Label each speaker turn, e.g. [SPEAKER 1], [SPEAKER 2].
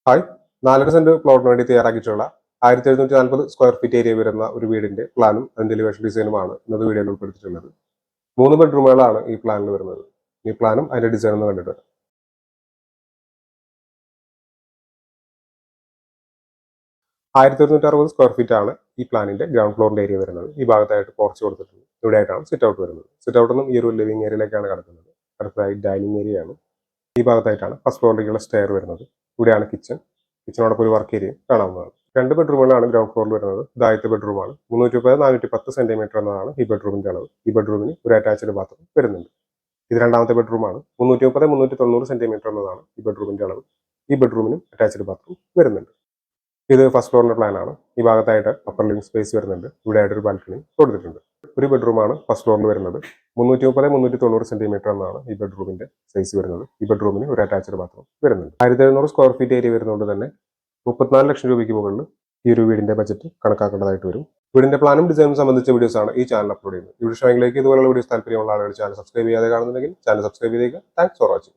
[SPEAKER 1] Hi, 4 saint പ്ലോട്ടിന് വേണ്ടി തയ്യാറാക്കിയിട്ടുള്ള 1740 square feet area വരുന്ന ഒരു വീടിന്റെ പ്ലാനും അതിന്റെ എലിവേഷൻ ഡിസൈനുമാണ് ഇന്നത്തെ വീഡിയോയിൽ ഉൾപ്പെടുത്തിയിട്ടുള്ളത്. 3 ബെഡ്റൂമുകളാണ് ഈ പ്ലാനിൽ വരുന്നത്. ഈ പ്ലാനും അതിന്റെ ഡിസൈൻ ഒന്ന് കണ്ടിട്ട് 1160 സ്ക്വയർ ഫീറ്റ് ആണ് ഈ പ്ലാനിന്റെ ഗ്രൗണ്ട് ഫ്ലോറിന്റെ ഏരിയ വരുന്നത്. ഈ ഭാഗത്തായിട്ട് പോർച്ച് കൊടുത്തിട്ടുണ്ട്. ഇവിടെ ആയിട്ടാണ് സിറ്റ് ഔട്ട് വരുന്നത്. സിറ്റ് ഔട്ട് നിന്നും ഈ ഒരു ലിവിംഗ് ഏരിയയിലേക്കാണ് കിടക്കുന്നത്. അടുത്തതായി ഡൈനിങ് ഏരിയ ആണ്. ഈ ഭാഗത്തായിട്ടാണ് ഫസ്റ്റ് ഫ്ലോറിലേക്കുള്ള സ്റ്റെയർ വരുന്നത്. ഇവിടെയാണ് കിച്ചണോടൊപ്പം ഒരു വർക്ക് ഏരിയ കാണാവുന്നതാണ്. 2 ബെഡ്റൂമുകളാണ് ഗ്രൗണ്ട് ഫ്ലോറിൽ വരുന്നത്. ഇത് ആദ്യത്തെ ബെഡ്റൂമാണ്. 330-410 സെന്റിമീറ്റർ എന്നതാണ് ഈ ബെഡ്റൂമിന്റെ അളവ്. ഈ ബെഡ്റൂമിന് ഒരു അറ്റാച്ച്ഡ് ബാത്റൂം വരുന്നുണ്ട്. ഇത് രണ്ടാമത്തെ ബെഡ്റൂമാണ്. 330-390 സെന്റിമീറ്റർ എന്നതാണ് ഈ ബെഡ്റൂമിന്റെ അളവ്. ഈ ബെഡ്റൂമിനും അറ്റാച്ച്ഡ് ബാത്റൂം വരുന്നുണ്ട്. ഇത് ഫസ്റ്റ് ഫ്ലോറിന്റെ പ്ലാനാണ്. ഈ ഭാഗത്തായിട്ട് അപ്പർ ലിവിംഗ് സ്പേസ് വരുന്നുണ്ട്. ഇവിടെ ആയിട്ട് ഒരു ബാൽക്കണി കൊടുത്തിട്ടുണ്ട്. ഒരു ബെഡ്റൂമാണ് ഫസ്റ്റ് ഫ്ലോറിൽ വരുന്നത്. 330-390 സെന്റിമീറ്റർ എന്നാണ് ഈ ബെഡ്റൂമിന്റെ സൈസ് വരുന്നത്. ഈ ബെഡ്റൂമിന് ഒരു അറ്റാച്ച്ഡ് ബാത്റൂം വരുന്നുണ്ട്. 1700 സ്ക്വയർ ഫീറ്റ് ഏരിയ വരുന്നതുകൊണ്ട് തന്നെ 34 ലക്ഷം രൂപയ്ക്ക് മുകളിൽ ഈ ഒരു വീടിന്റെ ബജറ്റ് കണക്കാക്കേണ്ടതായിട്ട് വരും. വീടിന്റെ പ്ലാനും ഡിസൈനും സംബന്ധിച്ച വീഡിയോസ് ആണ് ഈ ചാനൽ അപ്ലോഡ് ചെയ്യുന്നത്. ഈ ഷോയിലേക്ക് ഇതുപോലുള്ള വീഡിയോസ് താല്പര്യമുള്ള ആളുകൾ ചാനൽ സബ്സ്ക്രൈബ് ചെയ്യാതെ കാണുന്നുണ്ടെങ്കിൽ ചാനൽ സബ്സ്ക്രൈബ് ചെയ്യുക. Thanks for watching.